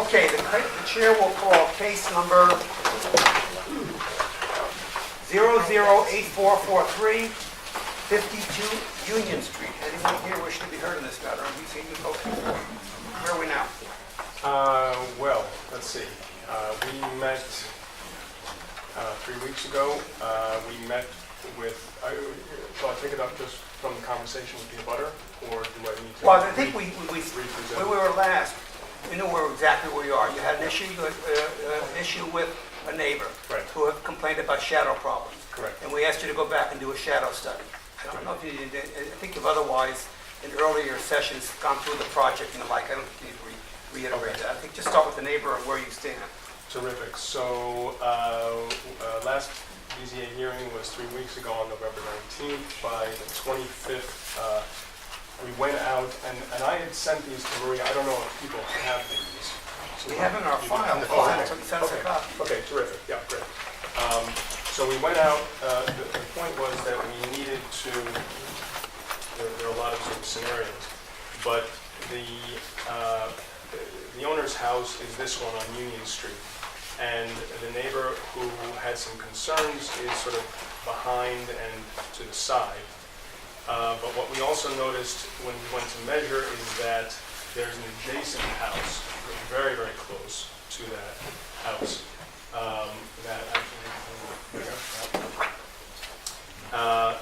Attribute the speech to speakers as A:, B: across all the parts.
A: Okay, the chair will call case number 008443, 52 Union Street. Anyone here wishing to be heard in this matter? Have you seen you folks before? Where are we now?
B: Well, let's see. We met 3 weeks ago. We met with, shall I take it up just from the conversation with the abutter, or do I need to?
A: Well, I think when
B: represent?
A: we were last, we knew exactly where you are. You had an issue, with a neighbor
B: Right.
A: who had complained about shadow problems.
B: Correct.
A: And we asked you to go back and do a shadow study. I don't know if you did, I think you've otherwise, in earlier sessions, gone through the project and the like. I don't think you need to reiterate that. I think just start with the neighbor and where you stand.
B: Terrific. So last BZA hearing was 3 weeks ago on November 19th. By the 25th, we went out, and I had sent these to Maria. I don't know if people have these. So
A: We have in our file, send us a copy.
B: Okay, terrific. Yeah, great. So we went out. The point was that we needed to, there are a lot of sort of scenarios, but the owner's house is this one on Union Street. And the neighbor who had some concerns is sort of behind and to the side. But what we also noticed when we went to measure is that there's an adjacent house, very, very close to that house, that actually,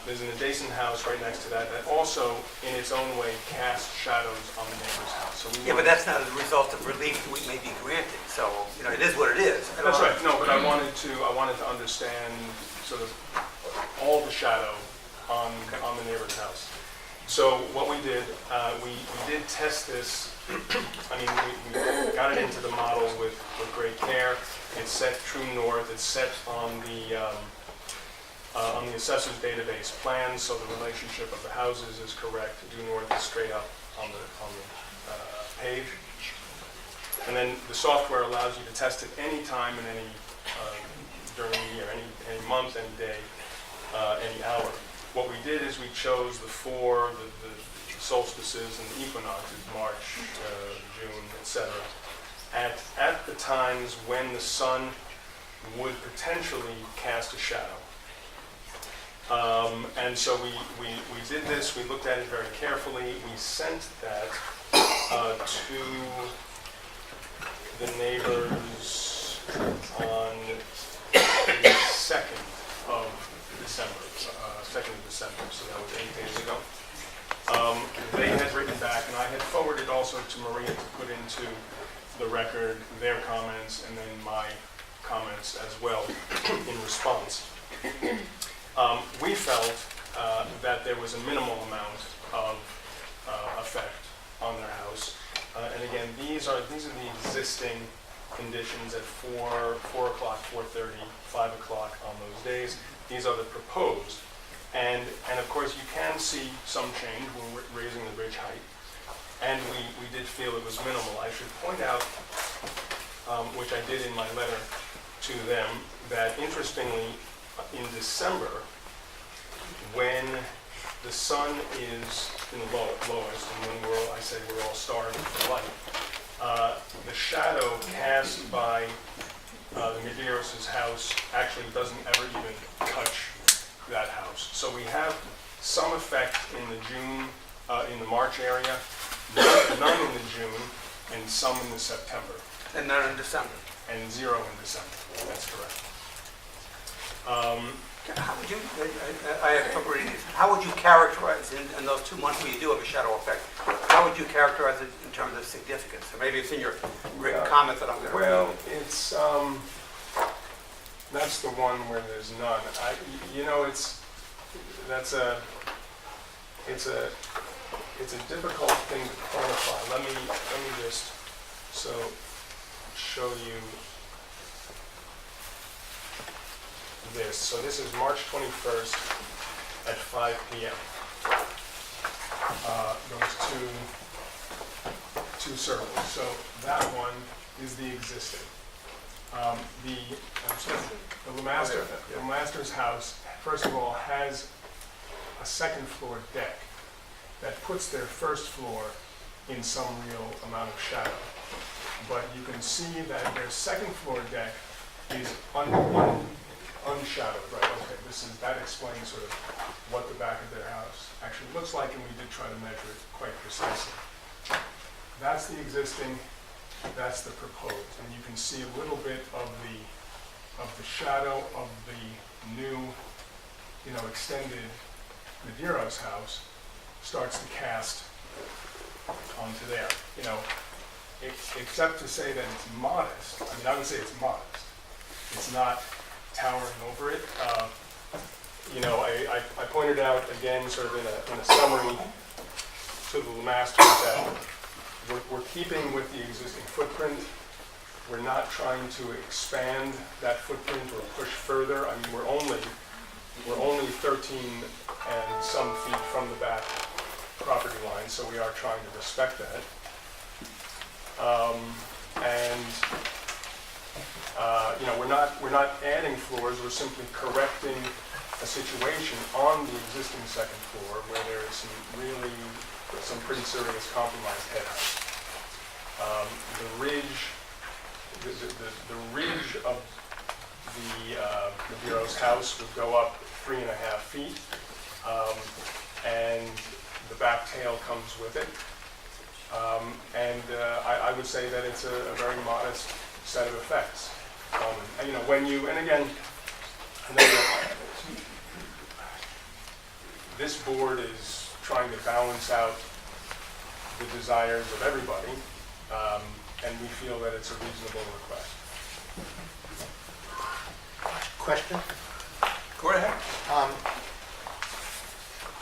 B: there's an adjacent house right next to that also, in its own way, casts shadows on the neighbor's house. So
A: Yeah, but that's not a result of relief that we may be granted. So, it is what it is.
B: That's right. No, but I wanted to understand sort of all the shadow on the neighbor's house. So what we did, we did test this. I mean, we got it into the model with great care. It's set true north. It's set on the assessor's database plan, so the relationship of the houses is correct. Due north is straight up on the page. And then the software allows you to test it any time and any during the year, any month, any day, any hour. What we did is we chose the solstices and the equinoxes, March, June, etc. At the times when the sun would potentially cast a shadow. And so we did this, we looked at it very carefully, we sent that to the neighbors on the 2nd of December, so that was 8 days ago. They had written back, and I had forwarded also to Maria to put into the record their comments and then my comments as well in response. We felt that there was a minimal amount of effect on their house. And again, these are the existing conditions at 4 o'clock, 4:30, 5 o'clock on those days. These are the proposed. And of course, you can see some change when we're raising the ridge height. And we did feel it was minimal. I should point out, which I did in my letter to them, that interestingly, in December, when the sun is in the lowest, and when I say we're all starving for light, the shadow cast by the Medeiros' house actually doesn't ever even touch that house. So we have some effect in the March area, none in the June, and some in the September.
A: And none in December.
B: And 0 in December. That's correct.
A: How would you, how would you characterize in those 2 months where you do have a shadow effect, how would you characterize it in terms of significance? Or maybe it's in your written comment that I'm going to read.
B: Well, it's, that's the one where there's none. It's a difficult thing to quantify. Let me just show you this. So this is March 21st at 5 p.m. Those two circles. So that one is the existing. The Lemaster's house, first of all, has a second floor deck that puts their first floor in some real amount of shadow. but you can see that their second floor deck is unshadowed, right? Okay, that explains sort of what the back of their house actually looks like, and we did try to measure it quite precisely. That's the existing, that's the proposed, and you can see a little bit of the shadow of the new, extended Madeiros house starts to cast onto there. Except to say that it's modest. I mean, I would say it's modest. It's not towering over it. I pointed out again, sort of in a summary to the master, that we're keeping with the existing footprint. We're not trying to expand that footprint or push further. I mean, we're only 13 and some feet from the back property line, so we are trying to respect that. We're not adding floors. We're simply correcting a situation on the existing second floor where there is some pretty serious compromised headouts. The ridge of the Madeiros house would go up 3.5 feet, and the back tail comes with it. I would say that it's a very modest set of effects. This board is trying to balance out the desires of everybody, and we feel that it's a reasonable request.
C: Question?
A: Go ahead.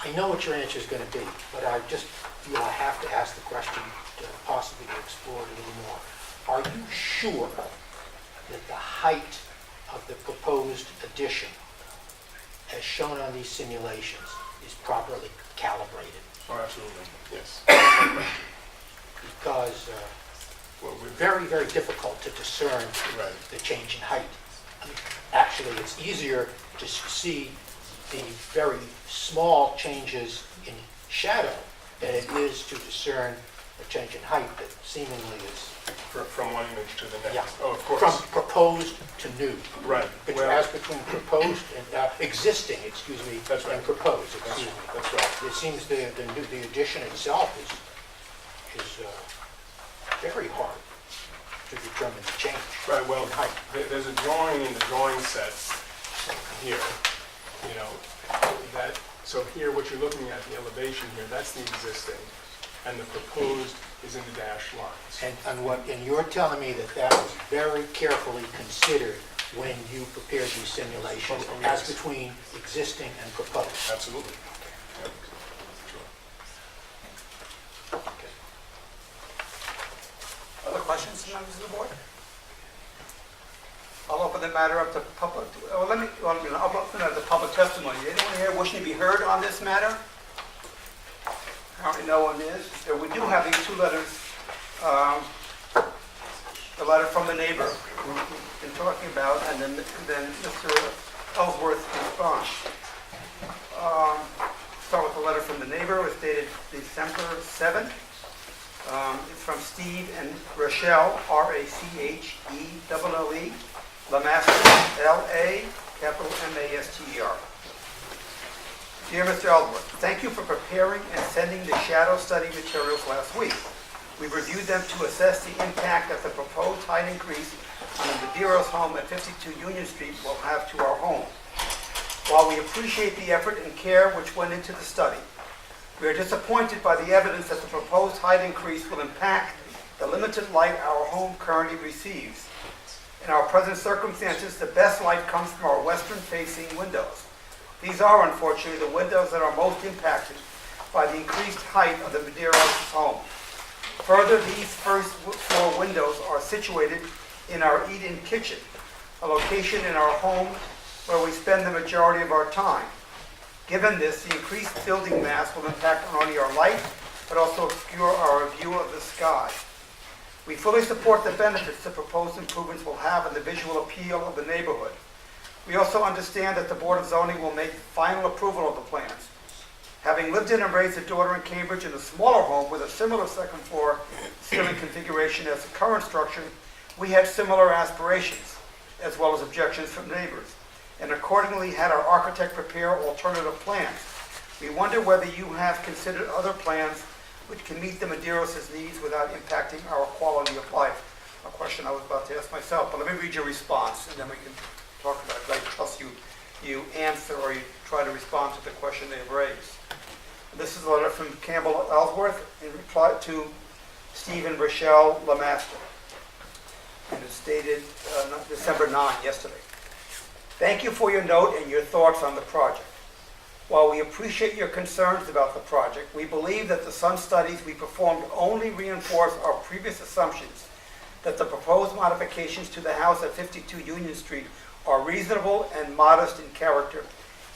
C: I know what your answer is going to be, but I just feel I have to ask the question to possibly to explore it a little more. Are you sure that the height of the proposed addition, as shown on these simulations, is properly calibrated?
B: Oh, absolutely, yes.
C: Because very, very difficult to discern
B: Right.
C: the change in height. I mean, actually, it's easier to see the very small changes in shadow than it is to discern a change in height that seemingly is
B: From one image to the next.
C: Yeah.
B: Oh, of course.
C: from proposed to new.
B: Right.
C: As between proposed and existing,
B: That's right.
C: and proposed, excuse me.
B: That's right.
C: It seems the addition itself is very hard to determine the change.
B: Right, well,
C: in height.
B: there's a drawing in the drawing set here, so here, what you're looking at, the elevation here, that's the existing, and the proposed is in the dashed lines.
C: And you're telling me that was very carefully considered when you prepared these simulations,
B: Oh,
C: as
B: yes.
C: between existing and proposed?
B: Absolutely. Yep. Sure.
C: Okay.
A: Other questions, members of the board? I'll open the matter up to public, I'll open it up to public testimony. Anyone here wishing to be heard on this matter? Apparently no one is. We do have these two letters. The letter from the neighbor we've been talking about, and then Mr. Ellsworth's response. Start with the letter from the neighbor. It was dated December 7th. It's from Steve and Rochelle, R-A-C-H-E-L-L-E, Lamaster, L-A, capital M-A-S-T-E-R. Dear Mr. Ellsworth, thank you for preparing and sending the shadow study materials last week. We reviewed them to assess the impact that the proposed height increase on the Madeiros home at 52 Union Street will have to our home. While we appreciate the effort and care which went into the study, we are disappointed by the evidence that the proposed height increase will impact the limited light our home currently receives. In our present circumstances, the best light comes from our western-facing windows. These are, unfortunately, the windows that are most impacted by the increased height of the Madeiros home. Further, these first floor windows are situated in our eat-in kitchen, a location in our home where we spend the majority of our time. Given this, the increased building mass will impact not only our light, but also obscure our view of the sky. We fully support the benefits the proposed improvements will have on the visual appeal of the neighborhood. We also understand that the Board of Zoning will make final approval of the plans. Having lived in and raised a daughter in Cambridge in a smaller home with a similar second floor ceiling configuration as the current structure, we had similar aspirations, as well as objections from neighbors, and accordingly had our architect prepare alternative plans. We wonder whether you have considered other plans which can meet the Medeiros' needs without impacting our quality of life. A question I was about to ask myself, but let me read your response, and then we can talk about it. I trust you answer or you try to respond to the question they've raised. This is a letter from Campbell Ellsworth in reply to Stephen Rochelle Lemaster. And it's dated December 9, yesterday. Thank you for your note and your thoughts on the project. While we appreciate your concerns about the project, we believe that the sun studies we performed only reinforce our previous assumptions that the proposed modifications to the house at 52 Union Street are reasonable and modest in character,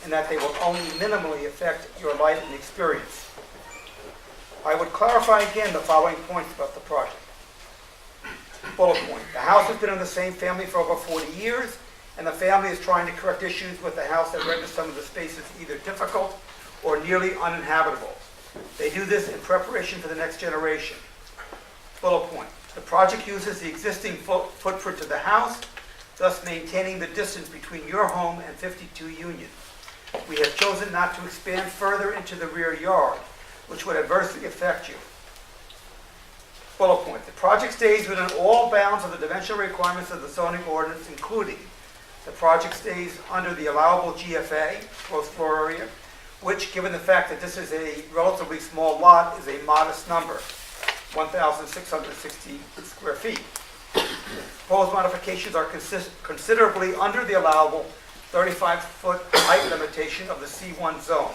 A: and that they will only minimally affect your life and experience. I would clarify again the following points about the project. Bullet point: the house has been in the same family for over 40 years, and the family is trying to correct issues with the house that render some of the spaces either difficult or nearly uninhabitable. They do this in preparation for the next generation. Bullet point: the project uses the existing footprint of the house, thus maintaining the distance between your home and 52 Union. We have chosen not to expand further into the rear yard, which would adversely affect you. Bullet point: the project stays within all bounds of the dimensional requirements of the zoning ordinance, including the project stays under the allowable GFA, gross floor area, which, given the fact that this is a relatively small lot, is a modest number, 1,660 square feet. Proposed modifications are considerably under the allowable 35-foot height limitation of the C1 zone.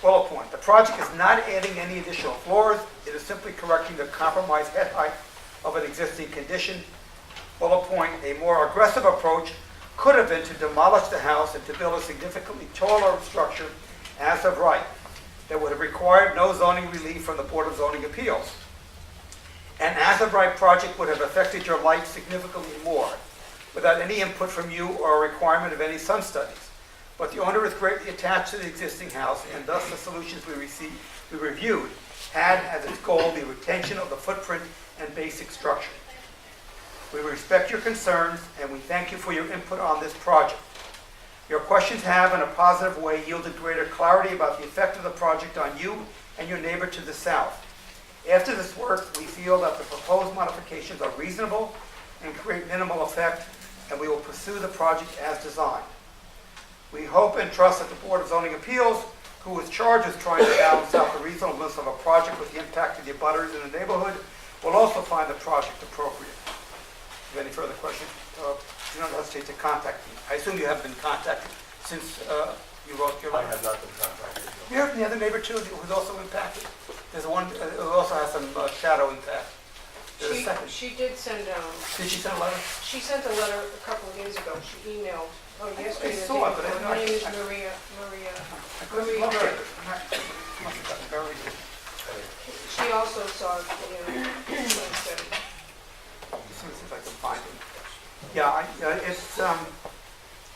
A: Bullet point: the project is not adding any additional floors. It is simply correcting the compromised head height of an existing condition. Bullet point: a more aggressive approach could have been to demolish the house and to build a significantly taller structure as of right that would have required no zoning relief from the Board of Zoning Appeals. An as-of-right project would have affected your life significantly more, without any input from you or a requirement of any sun studies. But the owner is greatly attached to the existing house, and thus the solutions we reviewed had as its goal the retention of the footprint and basic structure. We respect your concerns, and we thank you for your input on this project. Your questions have, in a positive way, yielded greater clarity about the effect of the project on you and your neighbor to the south. After this work, we feel that the proposed modifications are reasonable and create minimal effect, and we will pursue the project as designed. We hope and trust that the Board of Zoning Appeals, who is charged with trying to balance out the reasonableness of a project with the impact of the abutters in the neighborhood, will also find the project appropriate. If you have any further questions, do not hesitate to contact me. I assume you have been contacted since you wrote your
B: I
A: letter.
B: have not been contacted.
A: You heard from the other neighbor too, who's also impacted? There's one who also has some shadow impact. There's a second.
D: She did send,
A: Did she send a letter?
D: she sent a letter a couple of days ago. She emailed, yesterday.
A: I saw it, but I didn't know-
D: Her name is Maria.
A: I couldn't look at it. Must have gotten buried.
D: She also saw the, sun study.
A: As soon as I can find it. Yeah, it's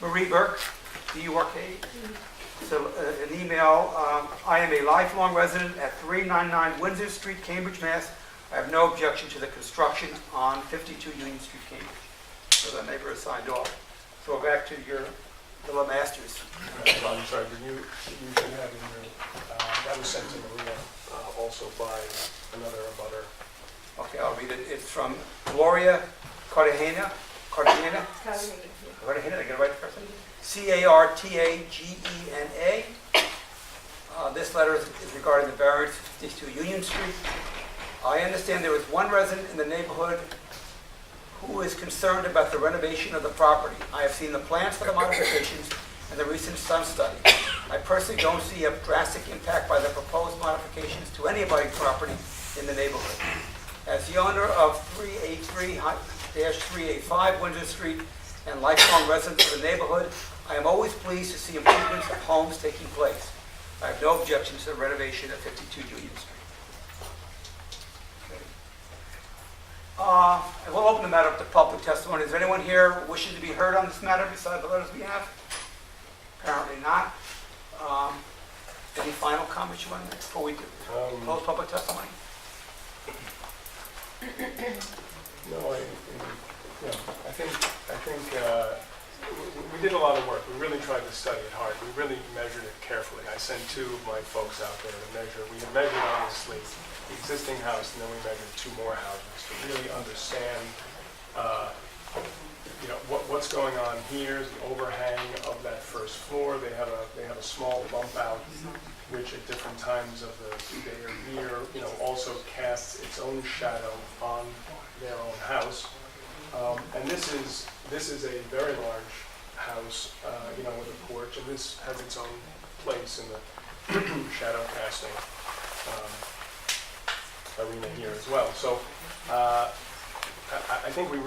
A: Marie Burke, B-U-R-K. So an email, I am a lifelong resident at 399 Windsor Street, Cambridge, Mass. I have no objection to the construction on 52 Union Street, Cambridge. So the neighbor has signed off. So we're back to the Lemasters.
B: I'm sorry, but you should have in your, that was sent to Maria, also by another abutter.
A: Okay, I'll read it. It's from Gloria Cartagena. Cartagena? Cartagena, did I get it right the first time? C-A-R-T-A-G-E-N-A. This letter is regarding the variance of 52 Union Street. I understand there is one resident in the neighborhood who is concerned about the renovation of the property. I have seen the plans for the modifications and the recent sun study. I personally don't see a drastic impact by the proposed modifications to any abutting property in the neighborhood. As the owner of 383-385 Windsor Street and lifelong resident of the neighborhood, I am always pleased to see improvements of homes taking place. I have no objection to the renovation of 52 Union Street. I will open the matter up to public testimony. Is there anyone here wishing to be heard on this matter besides the letters we have? Apparently not. Any final comments you want to make before we do close public testimony?
B: No, I think we did a lot of work. We really tried to study it hard. We really measured it carefully. I sent two of my folks out there to measure. We had measured, obviously, the existing house, and then we measured two more houses to really understand, what's going on here, the overhang of that first floor. They have a small bump out, which at different times of the day or year, also casts its own shadow on their own house. And this is a very large house, with a porch, and this has its own place in the shadow casting arena here as well. So I think we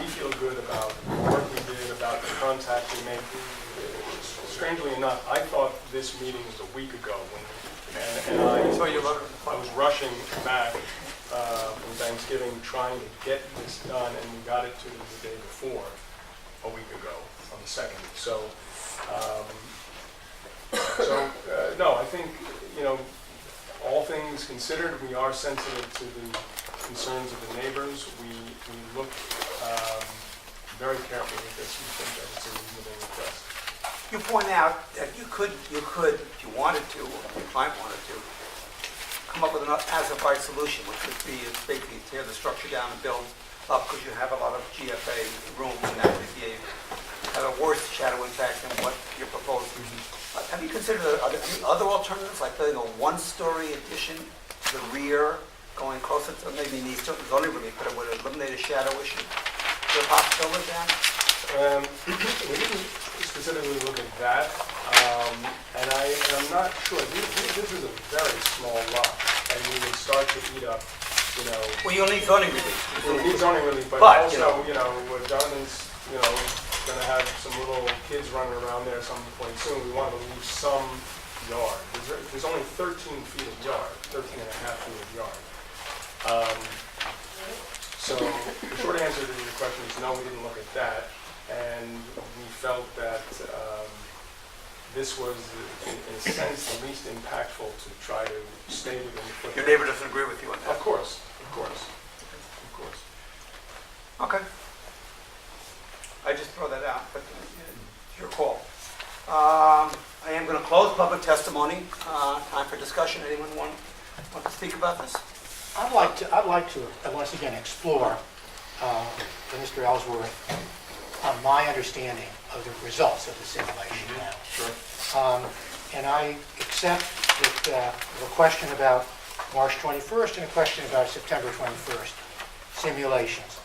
B: feel good about the work we did, about the contact we made. Strangely enough, I thought this meeting was a week ago, and I was rushing back from Thanksgiving trying to get this done, and we got it to the day before, a week ago, on the 2nd. No, I think, all things considered, we are sensitive to the concerns of the neighbors. We looked very carefully at this. We think that it's a reasonable request.
A: You point out that you could, if you wanted to, or if your client wanted to, come up with an as-of-right solution, which would be basically tear the structure down and build up, because you have a lot of GFA room, and that would have a worse shadow impact than what you're proposing. Have you considered any other alternatives, like building a one-story addition to the rear, going closer to maybe needs zoning relief, but it would eliminate a shadow issue? Is there a possibility of that?
B: We didn't specifically look at that, and I'm not sure. This is a very small lot, and we would start to eat up,
A: Well, you'll need zoning relief.
B: We need zoning relief, but
A: But,
B: also, Jonathan's, going to have some little kids running around there at some point soon. We want to leave some yard. There's only 13 feet of yard, 13 and a half feet of yard. So the short answer to your question is no, we didn't look at that. And we felt that this was, in a sense, the least impactful to try to stay within the footprint.
A: Your neighbor doesn't agree with you on that?
B: Of course.
A: Okay. I just throw that out, but it's your call. I am going to close public testimony. Time for discussion. Anyone want to speak about this?
C: I'd like to once again explore with Mr. Ellsworth my understanding of the results of the simulation now.
B: Sure.
C: And I accept that a question about March 21st and a question about September 21st simulations.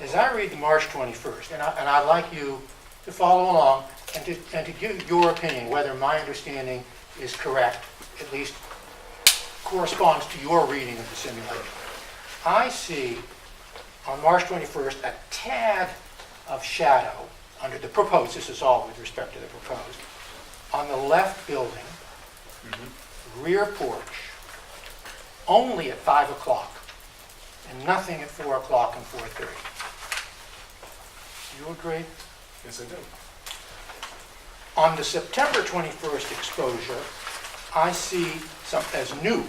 C: As I read the March 21st, and I'd like you to follow along and to give your opinion whether my understanding is correct, at least corresponds to your reading of the simulation. I see on March 21st a tad of shadow under the proposed, this is all with respect to the proposed, on the left building, rear porch, only at 5 o'clock, and nothing at 4 o'clock and 4:30. Do you agree?
B: Yes, I do.
C: On the September 21st exposure, I see as new,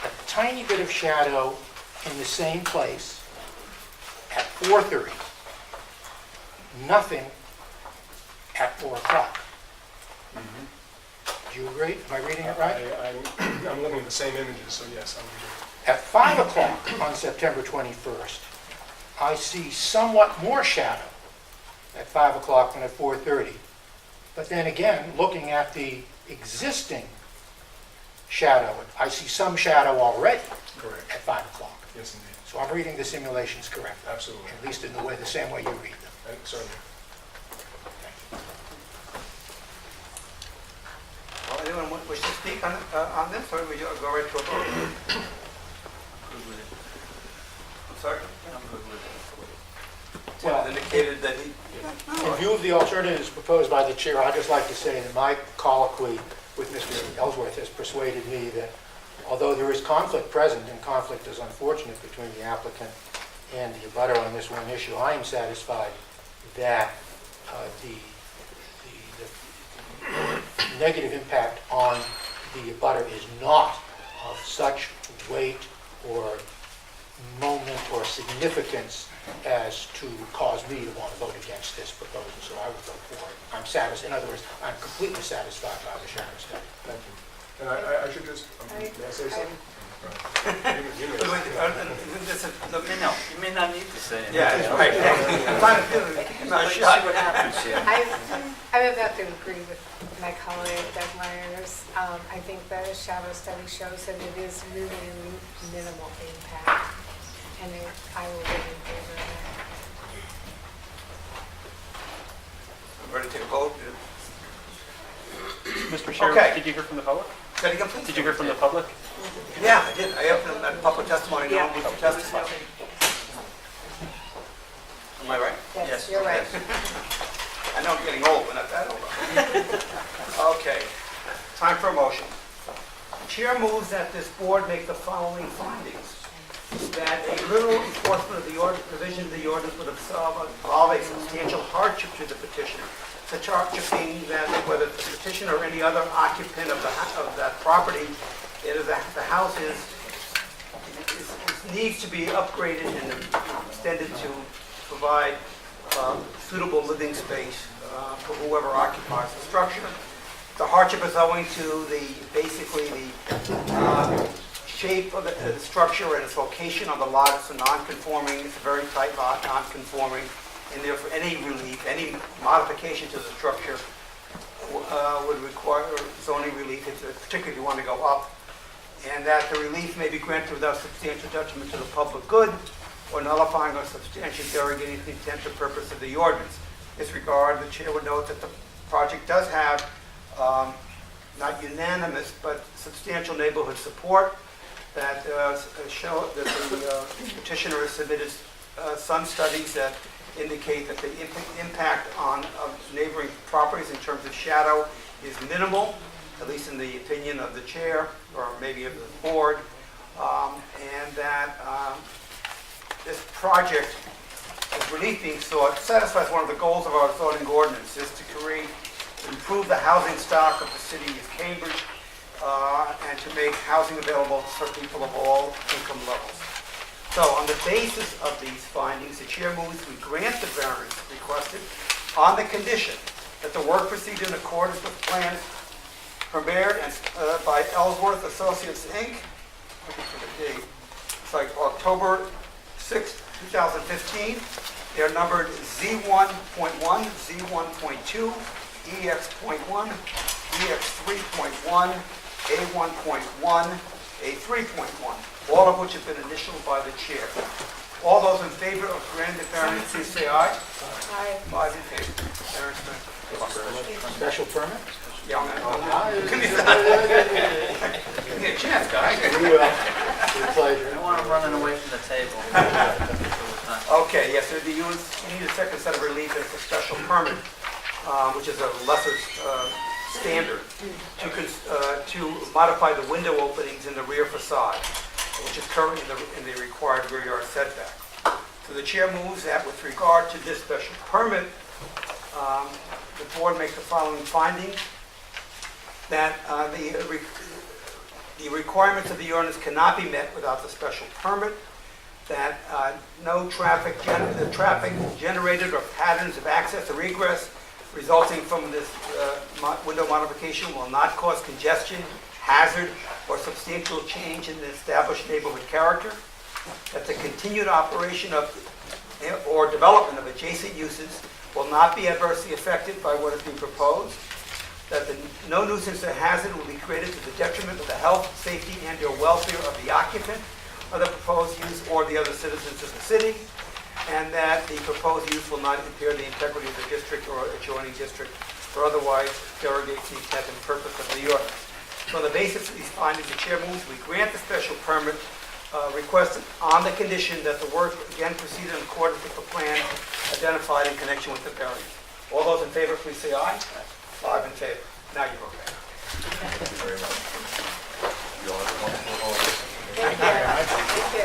C: a tiny bit of shadow in the same place at 4:30. Nothing at 4 o'clock. Do you agree? Am I reading it right?
B: I'm looking at the same images, so yes, I'm reading.
C: At 5 o'clock on September 21st, I see somewhat more shadow at 5 o'clock than at 4:30. But then again, looking at the existing shadow, I see some shadow already
B: Correct.
C: at 5 o'clock.
B: Yes, indeed.
C: So I'm reading the simulations correctly,
B: Absolutely.
C: at least in the same way you read them.
B: Certainly.
A: Well, anyone wish to speak on this, or will you go right to a vote? I'm sorry? I'm good with it. Tim has indicated that he...
C: In view of the alternatives proposed by the chair, I'd just like to say that my colloquy with Mr. Ellsworth has persuaded me that although there is conflict present, and conflict is unfortunate between the applicant and the abutter on this one issue, I am satisfied that the negative impact on the abutter is not of such weight or moment or significance as to cause me to want to vote against this proposal, so I would vote for it. I'm satisfied, in other words, I'm completely satisfied by the shadow study.
B: Thank you. And I should just, may I say something? You may.
E: You may not need to say anything.
A: Yeah, that's right. I'm trying to do it.
E: Let's see what happens here.
F: I'm about to agree with my colleague, Doug Myers. I think the shadow study shows that it is really a minimal impact, and I will be in favor of that.
A: Ready to take a vote?
G: Mr. Chair,
A: Okay.
G: did you hear from the public?
A: Say it again, please.
G: Did you hear from the public?
A: Yeah, I did. I have them at public testimony, no one will testify. Am I right?
F: Yes, you're right.
A: I know I'm getting old, but not that old. Okay, time for a motion. The chair moves that this board make the following findings. That a literal enforcement of the provision of the ordinance would involve a substantial hardship to the petitioner. Such hardship being that whether the petitioner or any other occupant of that property, the house needs to be upgraded and extended to provide suitable living space for whoever occupies the structure. The hardship is owing to basically the shape of the structure and its location on the lot. It's a non-conforming, it's a very tight lot, non-conforming, and therefore any relief, any modification to the structure would require zoning relief, particularly if you want to go up, and that the relief may be granted without substantial detriment to the public good or nullifying or substantially derogating the intent or purpose of the ordinance. In this regard, the chair would note that the project does have not unanimous but substantial neighborhood support, that show that the petitioner has submitted some studies that indicate that the impact on neighboring properties in terms of shadow is minimal, at least in the opinion of the chair or maybe of the board, and that this project, as relief being sought, satisfies one of the goals of our zoning ordinance, is to improve the housing stock of the city of Cambridge and to make housing available for people of all income levels. So on the basis of these findings, the chair moves we grant the variance requested on the condition that the work proceed in accordance with plans prepared by Ellsworth Associates, Inc. Looking for the date. It's like October 6, 2015. They're numbered Z1.1, Z1.2, EX.1, EX3.1, A1.1, A3.1, all of which have been initialed by the chair. All those in favor of granting the variance, please say aye.
F: Aye.
A: 5 in favor. Variance granted.
C: Special permit?
A: Yeah, I'm gonna- Give me a chance, guys.
C: Your pleasure.
E: I don't want them running away from the table.
A: Okay, yes, you need a second set of relief as a special permit, which is a lesser standard, to modify the window openings in the rear facade, which is currently in the required rear yard setback. So the chair moves that with regard to this special permit, the board makes the following findings, that the requirements of the ordinance cannot be met without the special permit, that no traffic generated or patterns of access or egress resulting from this window modification will not cause congestion, hazard, or substantial change in the established neighborhood character, that the continued operation of or development of adjacent uses will not be adversely affected by what is being proposed, that no nuisance or hazard will be created to the detriment of the health, safety, and/or welfare of the occupant of the proposed use or the other citizens of the city, and that the proposed use will not impair the integrity of the district or adjoining district or otherwise derogate the intent and purpose of the ordinance. So on the basis of these findings, the chair moves we grant the special permit requested on the condition that the work again proceed in accordance with the plan identified in connection with the variance. All those in favor, please say aye. 5 in favor. Now you're okay.
F: Thank you.
A: Very much.
F: Thank you.